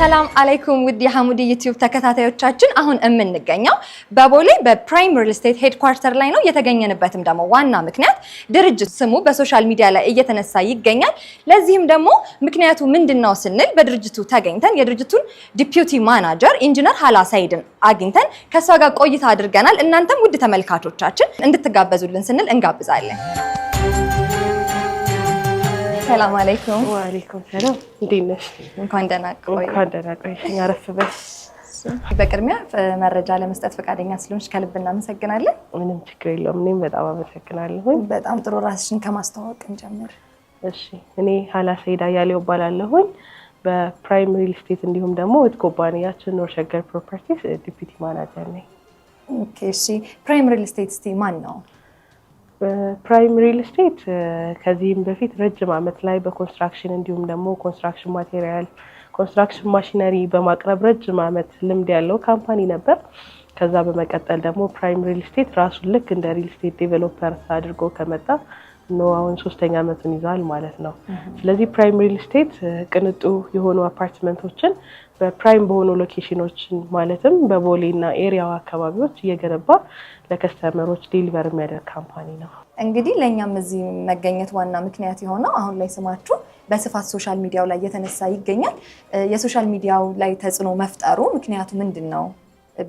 ሰላም አለይኩም ውድ የሐሙዲ ዩቲዩብ ተከታታዮቻችን አሁን እምንገኘው በቦሌ በፕራይም ሪል ስቴት ሄድኳርተር ላይ ነው የተገኘንበትም ደግሞ ዋና ምክንያት ድርጅት ስሙ በሶሻል ሚዲያ ላይ እየተነሳ ይገኛል ለዚህም ደግሞ ምክንያቱ ምንድነው ስንል በድርጅቱ ተገኝተን የድርጅቱን ዲፒዩቲ ማናጀር ኢንጂነር ሐላ ሰይድን አግኝተን ከሷ ጋር ቆይታ አድርገናል እናንተም ውድ ተመልካቾቻችን እንድትጋበዙልን ስንል እንጋብዛለን ሰላም አለይኩም ወአለይኩም ሰላም እንዴነሽ እንኳን ደህና ቆይ ያረፍበሽ በቅድሚያ መረጃ ለመስጠት ፈቃደኛ ስለሆንሽ ከልብ እናመሰግናለን ምንም ችግር የለውም እኔም በጣም አመሰግናለሁ በጣም ጥሩ ራስሽን ከማስተዋወቅ እንጀምር እሺ እኔ ሐላ ሰይድ አያሌው እባላለሁ በፕራይም ሪል ስቴት እንዲሁም ደግሞ ኩባንያችን ኑር ሸገር ፕሮፐርቲስ ዲፒቲ ማናጀር ነኝ ኦኬ እሺ ፕራይም ሪል ስቴት እስቲ ማን ነው ፕራይም ሪል ስቴት ከዚህም በፊት ረጅም ዓመት ላይ በኮንስትራክሽን እንዲሁም ደግሞ ኮንስትራክሽን ማቴሪያል ኮንስትራክሽን ማሽነሪ በማቅረብ ረጅም ዓመት ልምድ ያለው ካምፓኒ ነበር ከዛ በመቀጠል ደግሞ ፕራይም ሪል ስቴት ራሱን ልክ እንደ ሪል ስቴት ዴቨሎፐር አድርጎ ከመጣ ነው አሁን 3ኛ ዓመቱን ይዟል ማለት ነው ስለዚህ ፕራይም ሪል ስቴት ቅንጡ የሆኑ አፓርትመንቶችን በፕራይም በሆኑ ሎኬሽኖች ማለትም በቦሌና ኤሪያው አካባቢዎች እየገነባ ለከስተመሮች ዴሊቨር የሚያደርግ ካምፓኒ ነው እንግዲህ ለኛም እዚህ መገኘት ዋና ምክንያት የሆነው አሁን ላይ ስማችሁ በስፋት ሶሻል ሚዲያው ላይ እየተነሳ ይገኛል የሶሻል ሚዲያው ላይ ተጽዕኖ መፍጠሩ ምክንያቱ ምንድነው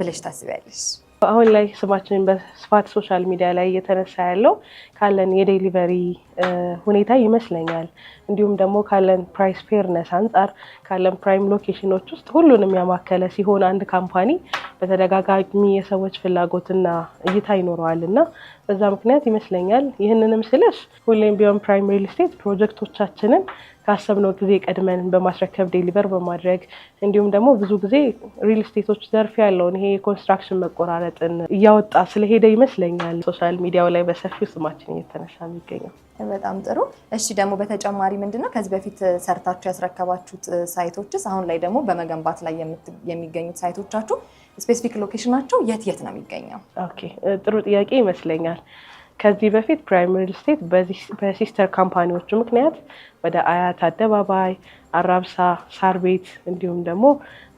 ብለሽ ታስቢያለሽ አሁን ላይ ስማችን በስፋት ሶሻል ሚዲያ ላይ እየተነሳ ያለው ካለን የዴሊቨሪ ሁኔታ ይመስለኛል እንዲሁም ደግሞ ካለን ፕራይስ ፌርነስ አንፃር ካለን ፕራይም ሎኬሽኖች ውስጥ ሁሉንም ያማከለ ሲሆን አንድ ካምፓኒ በተደጋጋሚ የሰዎች ፍላጎትና እይታ ይኖረዋልና በዛ ምክንያት ይመስለኛል ይሄንንም ስልሽ ሁሌም ቢሆን ፕራይም ሪል ስቴት ፕሮጀክቶቻችንን ካሰብነው ጊዜ ቀድመን በማስረከብ ዴሊቨር በማድረግ እንዲሁም ደግሞ ብዙ ጊዜ ሪል ስቴቶች ዘርፍ ያለውን ይሄ የኮንስትራክሽን መቆራረጥን እያወጣ ስለሄደ ይመስለኛል ሶሻል ሚዲያው ላይ በሰፊው ስማችን እየተነሳ የሚገኘው በጣም ጥሩ እሺ ደግሞ በተጨማሪ ምንድነው ከዚህ በፊት ሰርታችሁ ያስረከባችሁት ሳይቶችስ አሁን ላይ ደግሞ በመገንባት ላይ የሚገኙት ሳይቶቻችሁ ስፔሲፊክ ሎኬሽናቸው የት ነው የሚገኘው ኦኬ ጥሩ ጥያቄ ይመስለኛል ከዚህ በፊት ፕራይም ሪል ስቴት በሲስተር ካምፓኒዎቹ ምክንያት ወደ አያት አደባባይ አራብሳ ሳር ቤት እንዲሁም ደግሞ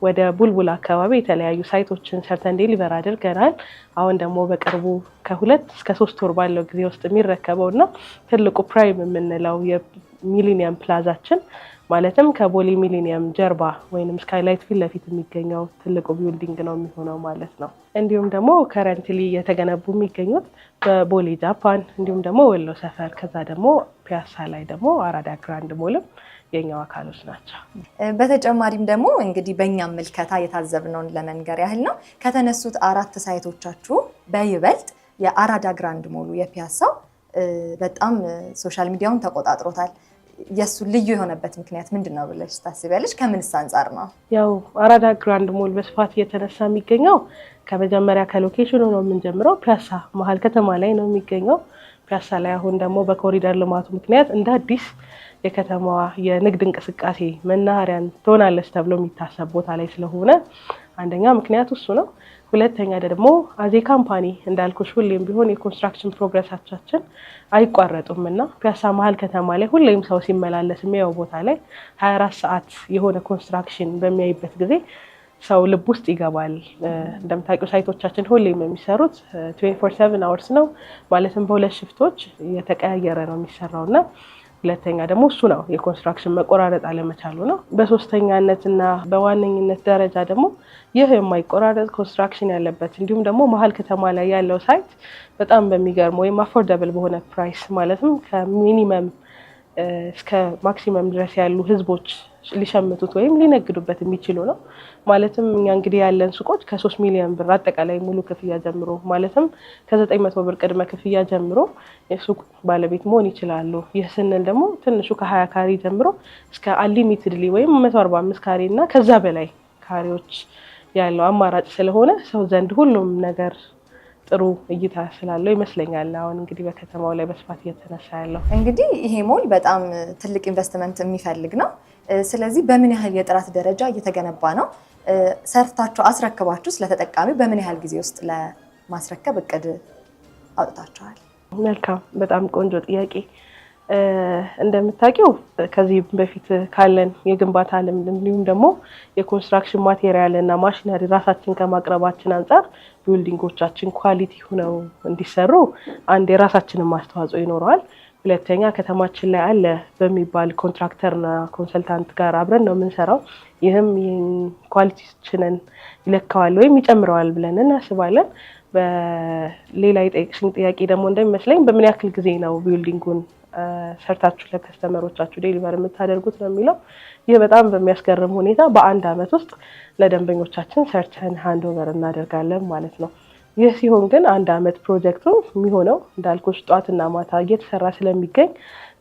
ወደ ቡልቡል አካባቢ የተለያዩ ሳይቶችን ሰርተን ዴሊቨር አድርገናል አሁን ደግሞ በቅርቡ ከ2 እስከ 3 ወር ባለው ጊዜ ውስጥ የሚረከበውና ትልቁ ፕራይም የምንለው የሚሊኒየም ፕላዛችን ማለትም ከቦሌ ሚሊኒየም ጀርባ ወይንም ስካይላይት ፊት ለፊት የሚገኘው ትልቁ ቢልዲንግ ነው የሚሆነው ማለት ነው እንዲሁም ደግሞ ከረንትሊ የተገነቡ የሚገኙት በቦሌ ጃፓን እንዲሁም ደግሞ ወሎ ሰፈር ከዛ ደግሞ ፒያሳ ላይ ደግሞ አራዳ ግራንድ ሞልም የኛው አካሎች ናቸው በተጨማሪም ደግሞ እንግዲህ በእኛም መልከታ የታዘብነውን ለመንገር ያህል ነው ከተነሱት 4 ሳይቶቻችሁ በይበልጥ የአራዳ ግራንድ ሞሉ የፒያሳው በጣም ሶሻል ሚዲያውን ተቆጣጥሮታል የሱ ልዩ የሆነበት ምክንያት ምንድነው ብለሽ ታስቢያለሽ ከምንስ አንፃር ነው ያው አራዳ ግራንድ ሞል በስፋት እየተነሳ የሚገኘው ከመጀመሪያ ከሎኬሽኑ ነው የምንጀምረው ፒያሳ መሀል ከተማ ላይ ነው የሚገኘው ፒያሳ ላይ አሁን ደግሞ በኮሪደር ልማቱ ምክንያት እንደ አዲስ የከተማዋ የንግድ እንቅስቃሴ መናኸሪያን ትሆናለች ተብሎ የሚታሰብ ቦታ ላይ ስለሆነ አንደኛ ምክንያቱ እሱ ነው ሁለተኛ ደግሞ አዜ ካምፓኒ እንዳልኩሽ ሁሌም ቢሆን የኮንስትራክሽን ፕሮግረሳችን አይቋረጡምና ፒያሳ መሀል ከተማ ላይ ሁሌም ሰው ሲመላለስ የሚያየው ቦታ ላይ 24 ሰዓት የሆነ ኮንስትራክሽን በሚያይበት ጊዜ ሰው ልብ ውስጥ ይገባል እንደምታውቁ ሳይቶቻችን ሁሌም የሚሰሩት 24/7 hours ነው ማለትም በሁለት ሽፍቶች የተቀያየረ ነው የሚሰራውና ሁለተኛ ደግሞ እሱ ነው የኮንስትራክሽን መቆራረጥ አለመቻሉ ነው በሶስተኛነትና በዋነኝነት ደረጃ ደግሞ ይህ የማይቆራረጥ ኮንስትራክሽን ያለበት እንዲሁም ደግሞ መሀል ከተማ ላይ ያለው ሳይት በጣም በሚገርም ወይም አፎርደብል በሆነ ፕራይስ ማለትም ከሚኒመም እስከ ማክሲመም ድረስ ያሉ ህዝቦች ሊሸምቱት ወይም ሊነግዱበት የሚችሉ ነው ማለትም እኛ እንግዲህ ያለን ሱቆች ከ3 ሚሊዮን ብር አጠቃላይ ሙሉ ክፍያ ጀምሮ ማለትም ከ900 ብር ቅድመ ክፍያ ጀምሮ የሱቅ ባለቤት መሆን ይችላሉ ይህ ስንል ደግሞ ትንሹ ከ20 ካሬ ጀምሮ እስከ አንሊሚትድሊ ወይም 145 ካሬ እና ከዛ በላይ ካሬዎች ያለው አማራጭ ስለሆነ ሰው ዘንድ ሁሉም ነገር ጥሩ እይታ ስላለው ይመስለኛል አሁን እንግዲህ በከተማው ላይ በስፋት እየተነሳ ያለው እንግዲህ ይሄ ሞል በጣም ትልቅ ኢንቨስትመንት የሚፈልግ ነው ስለዚህ በምን ያህል የጥራት ደረጃ እየተገነባ ነው ሰርታችሁ አስረክባችሁ ስለተጠቃሚው በምን ያህል ጊዜ ውስጥ ለማስረከብ እቅድ አውጥታችኋል መልካም በጣም ቆንጆ ጥያቄ እንደምታውቂው ከዚህ በፊት ካለን የግንባታ ልምድ እንዲሁም ደግሞ የኮንስትራክሽን ማቴሪያል እና ማሽነሪ ራሳችን ከማቅረባችን አንፃር ቢልዲንጎቻችን ኳሊቲ ሆነው እንዲሰሩ አንድ የራሳችንን ማስተዋጽኦ ይኖረዋል። ሁለተኛ ከተማችን ላይ አለ በሚባል ኮንትራክተርና ኮንሰልታንት ጋር አብረን ነው የምንሰራው። ይህም ኳሊቲያችንን ይለካዋል ወይም ይጨምረዋል ብለን እናስባለን። በሌላ የጠየቅሽኝ ጥያቄ ደግሞ እንደሚመስለኝ በምን ያክል ጊዜ ነው ቢልዲንጉን ሰርታችሁ ለከስተመሮቻችሁ ዴሊቨር የምታደርጉት ነው የሚለው። ይህ በጣም በሚያስገርም ሁኔታ በአንድ አመት ውስጥ ለደንበኞቻችን ሰርተን ሃንድ ኦቨር እናደርጋለን ማለት ነው። ይህ ሲሆን ግን አንድ አመት ፕሮጀክቱ የሚሆነው እንዳልኩሽ ጧትና ማታ እየተሰራ ስለሚገኝ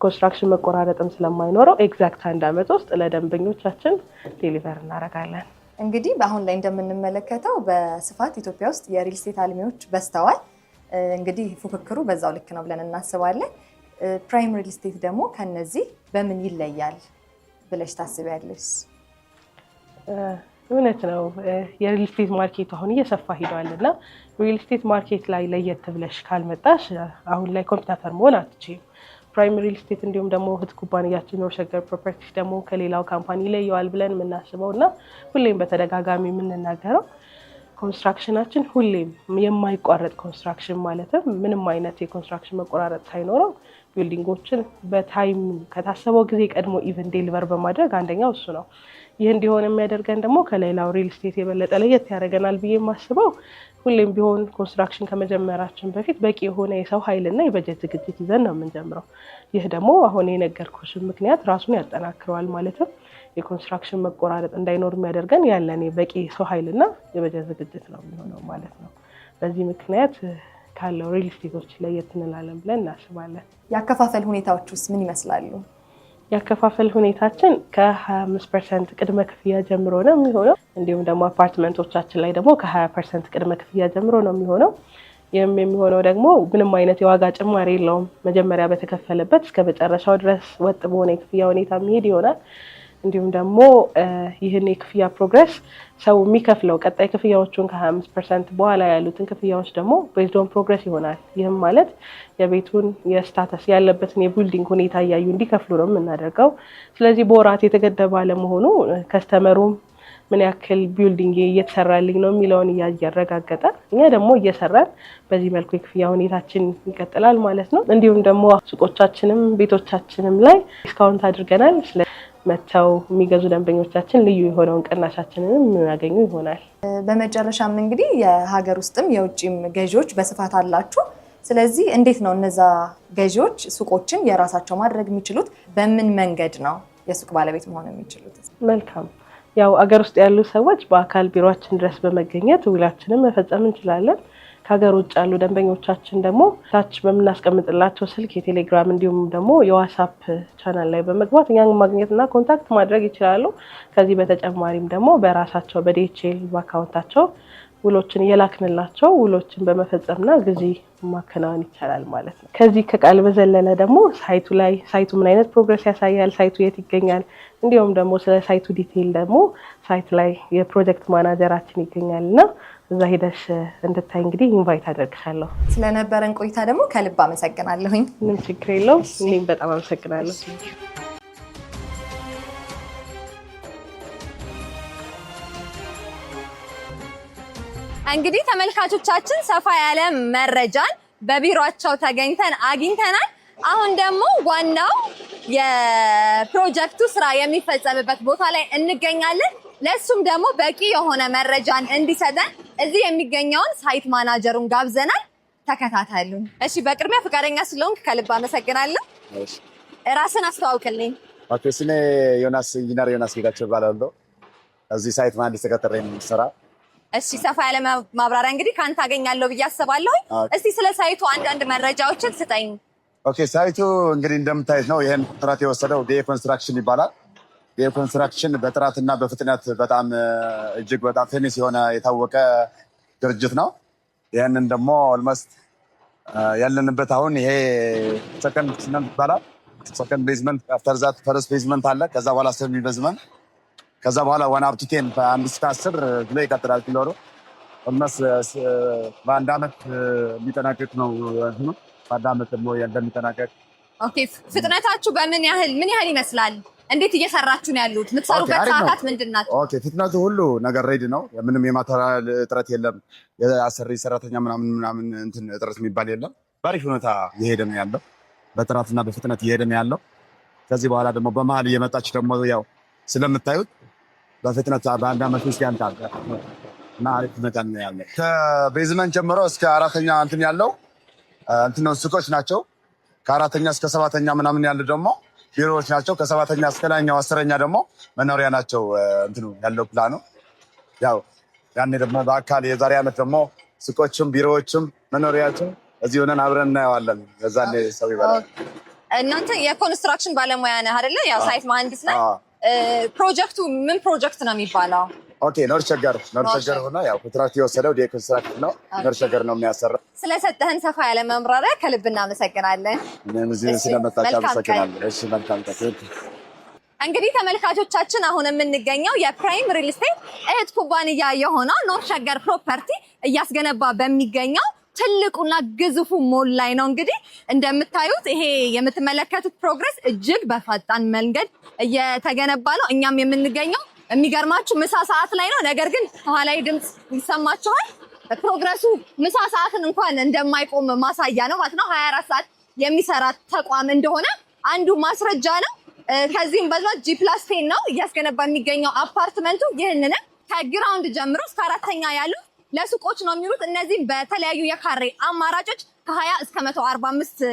ኮንስትራክሽን መቆራረጥም ስለማይኖረው ኤግዛክት አንድ አመት ውስጥ ለደንበኞቻችን ዴሊቨር እናደርጋለን። እንግዲህ በአሁን ላይ እንደምንመለከተው በስፋት ኢትዮጵያ ውስጥ የሪል ስቴት አልሚዎች በዝተዋል። እንግዲህ ፉክክሩ በዛው ልክ ነው ብለን እናስባለን። ፕራይም ሪል ስቴት ደግሞ ከነዚህ በምን ይለያል ብለሽ ታስቢያለሽ? እውነት ነው የሪል ስቴት ማርኬት አሁን እየሰፋ ሄዷል እና ሪል ስቴት ማርኬት ላይ ለየት ብለሽ ካልመጣሽ አሁን ላይ ኮምፒውተር መሆን አትችይም። ፕራይም ሪል ስቴት እንዲሁም ደግሞ እህት ኩባንያችን ኖርሸገር ፕሮፐርቲስ ደግሞ ከሌላው ካምፓኒ ይለየዋል ብለን የምናስበው እና ሁሌም በተደጋጋሚ የምንናገረው ኮንስትራክሽናችን ሁሌም የማይቋረጥ ኮንስትራክሽን ማለትም ምንም አይነት የኮንስትራክሽን መቆራረጥ ሳይኖረው ቢልዲንጎችን በታይም ከታሰበው ጊዜ ቀድሞ ኢቨን ዴሊቨር በማድረግ አንደኛው እሱ ነው። ይህ እንዲሆን የሚያደርገን ደግሞ ከሌላው ሪል ስቴት የበለጠ ለየት ያደርገናል ብዬ የማስበው ሁሌም ቢሆን ኮንስትራክሽን ከመጀመራችን በፊት በቂ የሆነ የሰው ኃይልና የበጀት ዝግጅት ይዘን ነው የምንጀምረው። ይህ ደግሞ አሁን የነገርኩሽን ምክንያት ራሱን ያጠናክረዋል። ማለትም የኮንስትራክሽን መቆራረጥ እንዳይኖር የሚያደርገን ያለን በቂ የሰው ኃይልና የበጀት ዝግጅት ነው የሚሆነው ማለት ነው። በዚህ ምክንያት ካለው ሪል ስቴቶች ለየት እንላለን ብለን እናስባለን። የአከፋፈል ሁኔታዎች ውስጥ ምን ይመስላሉ? የአከፋፈል ሁኔታችን ከ25% ቅድመ ክፍያ ጀምሮ ነው የሚሆነው። እንዲሁም ደግሞ አፓርትመንቶቻችን ላይ ደግሞ ከ20% ቅድመ ክፍያ ጀምሮ ነው የሚሆነው። ይህም የሚሆነው ደግሞ ምንም አይነት የዋጋ ጭማሪ የለውም። መጀመሪያ በተከፈለበት እስከ መጨረሻው ድረስ ወጥ በሆነ የክፍያ ሁኔታ የሚሄድ ይሆናል። እንዲሁም ደግሞ ይህን የክፍያ ፕሮግረስ ሰው የሚከፍለው ቀጣይ ክፍያዎቹን ከ25% በኋላ ያሉትን ክፍያዎች ደግሞ ቤዝድ ኦን ፕሮግረስ ይሆናል። ይህም ማለት የቤቱን የስታተስ ያለበትን የቢልዲንግ ሁኔታ እያዩ እንዲከፍሉ ነው የምናደርገው። ስለዚህ በወራት የተገደበ አለመሆኑ ከስተመሩም ምን ያክል ቢልዲንግ እየተሰራልኝ ነው የሚለውን እያረጋገጠ እኛ ደግሞ እየሰራን በዚህ መልኩ የክፍያ ሁኔታችን ይቀጥላል ማለት ነው። እንዲሁም ደግሞ ሱቆቻችንም ቤቶቻችንም ላይ ዲስካውንት አድርገናል። መተው የሚገዙ ደንበኞቻችን ልዩ የሆነውን ቅናሻችንንም የሚያገኙ ይሆናል። በመጨረሻም እንግዲህ የሀገር ውስጥም የውጭም ገዢዎች በስፋት አላችሁ። ስለዚህ እንዴት ነው እነዛ ገዢዎች ሱቆችን የራሳቸው ማድረግ የሚችሉት? በምን መንገድ ነው የሱቅ ባለቤት መሆን የሚችሉት? መልካም። ያው አገር ውስጥ ያሉ ሰዎች በአካል ቢሮአችን ድረስ በመገኘት ውላችንን መፈጸም እንችላለን። ከሀገር ውጭ ያሉ ደንበኞቻችን ደግሞ ታች በምናስቀምጥላቸው ስልክ የቴሌግራም እንዲሁም ደግሞ የዋትስአፕ ቻናል ላይ በመግባት እኛን ማግኘትና ኮንታክት ማድረግ ይችላሉ። ከዚህ በተጨማሪም ደግሞ በራሳቸው በዲኤችኤል አካውንታቸው ውሎችን እየላክንላቸው ውሎችን በመፈጸምና ጊዜ ማከናወን ይቻላል ማለት ነው። ከዚህ ከቃል በዘለለ ደግሞ ሳይቱ ምን አይነት ፕሮግረስ ያሳያል፣ ሳይቱ የት ይገኛል፣ እንዲሁም ደግሞ ስለ ሳይቱ ዲቴይል ደግሞ ሳይት ላይ የፕሮጀክት ማናጀራችን ይገኛልና እዛ ሄደሽ እንድታይ እንግዲህ ኢንቫይት አደርግሻለሁ። ስለነበረን ቆይታ ደግሞ ከልብ አመሰግናለሁኝ። ምንም ችግር የለውም። እኔም በጣም አመሰግናለሁ። እንግዲህ ተመልካቾቻችን ሰፋ ያለ መረጃን በቢሮአቸው ተገኝተን አግኝተናል። አሁን ደግሞ ዋናው የፕሮጀክቱ ስራ የሚፈጸምበት ቦታ ላይ እንገኛለን። ለሱም ደግሞ በቂ የሆነ መረጃን እንዲሰጠን እዚህ የሚገኘውን ሳይት ማናጀሩን ጋብዘናል። ተከታተሉን። እሺ፣ በቅድሚያ ፈቃደኛ ስለሆንክ ከልብ አመሰግናለሁ። ራስን አስተዋውቅልኝ። ኦኬ፣ ስሜ ኢንጂነር ዮናስ ጌታቸው እባላለሁ። እዚህ ሳይት መሀንዲስ ተቀጥሬ ነው የምሰራው። እሺ፣ ሰፋ ያለ ማብራሪያ እንግዲህ ካንተ አገኛለሁ ብዬ አስባለሁ። እስቲ ስለ ሳይቱ አንዳንድ መረጃዎችን ስጠኝ። ኦኬ፣ ሳይቱ እንግዲህ እንደምታዩት ነው። ይሄን ጥራት የወሰደው ዲኤ ኮንስትራክሽን ይባላል። ዲኤ ኮንስትራክሽን በጥራትና በፍጥነት በጣም እጅግ በጣም ፌመስ የሆነ የታወቀ ድርጅት ነው። ይሄንን ደግሞ ኦልሞስት ያለንበት አሁን ይሄ ሰከንድ ቤዝመንት ይባላል። ሰከንድ ቤዝመንት አፍተር ዛት ፈርስት ቤዝመንት አለ። ከዛ በኋላ ሰሚ ቤዝመንት፣ ከዛ በኋላ 1 up to 10 ከ1 እስከ 10 ብሎ ይቀጥላል። ፍሎሩ ኦልሞስት በአንድ አመት የሚጠናቀቅ ነው። በአንድ አመት ደግሞ እንደሚጠናቀቅ ኦኬ ፍጥነታችሁ ምን ያህል ይመስላል? እንዴት እየሰራችሁ ነው ያሉት? የምትሰሩበት ሰዓታት ምንድናቸው? ኦኬ ፍጥነቱ ሁሉ ነገር ሬዲ ነው። ምንም የማቴሪያል እጥረት የለም። የአሰሪ ሰራተኛ ምናምን እንትን እጥረት የሚባል የለም። ባሪፍ ሁኔታ እየሄደ ነው ያለው። በጥራትና በፍጥነት እየሄደ ነው ያለው። ከዚህ በኋላ ደግሞ በመሀል እየመጣች ደግሞ ያው ስለምታዩት በፍጥነት በአንድ ዓመት ውስጥ ያልቃል እና አሪፍ ሁኔታ ነው ያለው። ከቤዝመንት ጀምሮ እስከ አራተኛ እንትን ያለው እንትን ሱቆች ናቸው። ከአራተኛ እስከ ሰባተኛ ምናምን ያሉ ደግሞ ቢሮዎች ናቸው። ከሰባተኛ እስከ ላይኛው አስረኛ ደግሞ መኖሪያ ናቸው። እንትኑ ያለው ፕላኑ ያው ያኔ ደግሞ በአካል የዛሬ ዓመት ደግሞ ሱቆችም ቢሮዎችም መኖሪያቸው እዚህ ሆነን አብረን እናየዋለን። የዛኔ ሰው ይበላል። እናንተ የኮንስትራክሽን ባለሙያ ነህ አይደለ? ያው ሳይት መሀንዲስ ነህ። ፕሮጀክቱ ምን ፕሮጀክት ነው የሚባለው? ኦኬ ኖርሸገር ሆነ ያው ኮንትራክት የወሰደው ኮንስትራክሽን ነው። ኖርሸገር ነው የሚያሰራው። ስለሰጠህን ሰፋ ያለ ማብራሪያ ከልብ እናመሰግናለን። እኔም እዚህ ስለመጣችሁ አመሰግናለሁ። እሺ መልካም ቀን። እንግዲህ ተመልካቾቻችን አሁን የምንገኘው የፕራይም ሪል ስቴት እህት ኩባንያ የሆነው ኖርሸገር ፕሮፐርቲ እያስገነባ በሚገኘው ትልቁና ግዙፉ ሞል ላይ ነው። እንግዲህ እንደምታዩት ይሄ የምትመለከቱት ፕሮግረስ እጅግ በፈጣን መንገድ እየተገነባ ነው። እኛም የምንገኘው የሚገርማችሁ ምሳ ሰዓት ላይ ነው። ነገር ግን ከኋላዬ ድምፅ ይሰማችኋል። ፕሮግረሱ ምሳ ሰዓትን እንኳን እንደማይቆም ማሳያ ነው ማለት ነው። 24 ሰዓት የሚሰራ ተቋም እንደሆነ አንዱ ማስረጃ ነው። ከዚህም በዛት G+10 ነው እያስገነባ የሚገኘው አፓርትመንቱ። ይህንን ከግራውንድ ጀምሮ እስከ አራተኛ ያሉ ለሱቆች ነው የሚሉት። እነዚህም በተለያዩ የካሬ አማራጮች ከ20 እስከ 145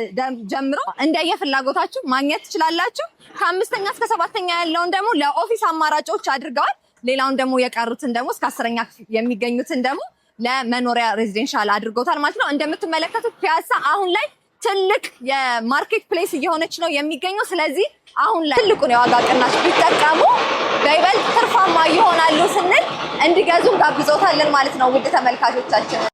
ጀምሮ እንደየፍላጎታችሁ ማግኘት ትችላላችሁ። ከአምስተኛ እስከ ሰባተኛ ያለውን ደግሞ ለኦፊስ አማራጮች አድርገዋል። ሌላውን ደግሞ የቀሩትን ደግሞ እስከ 10ኛ የሚገኙትን ደግሞ ለመኖሪያ ሬዚደንሻል አድርገውታል ማለት ነው። እንደምትመለከቱት ፒያሳ አሁን ላይ ትልቅ የማርኬት ፕሌስ እየሆነች ነው የሚገኘው። ስለዚህ አሁን ላይ ትልቁን የዋጋ ቅናሽ ቢጠቀሙ በይበልጥ ትርፋማ ይሆናሉ ስንል እንዲገዙ ጋብዘውታለን ማለት ነው። ውድ ተመልካቾቻችን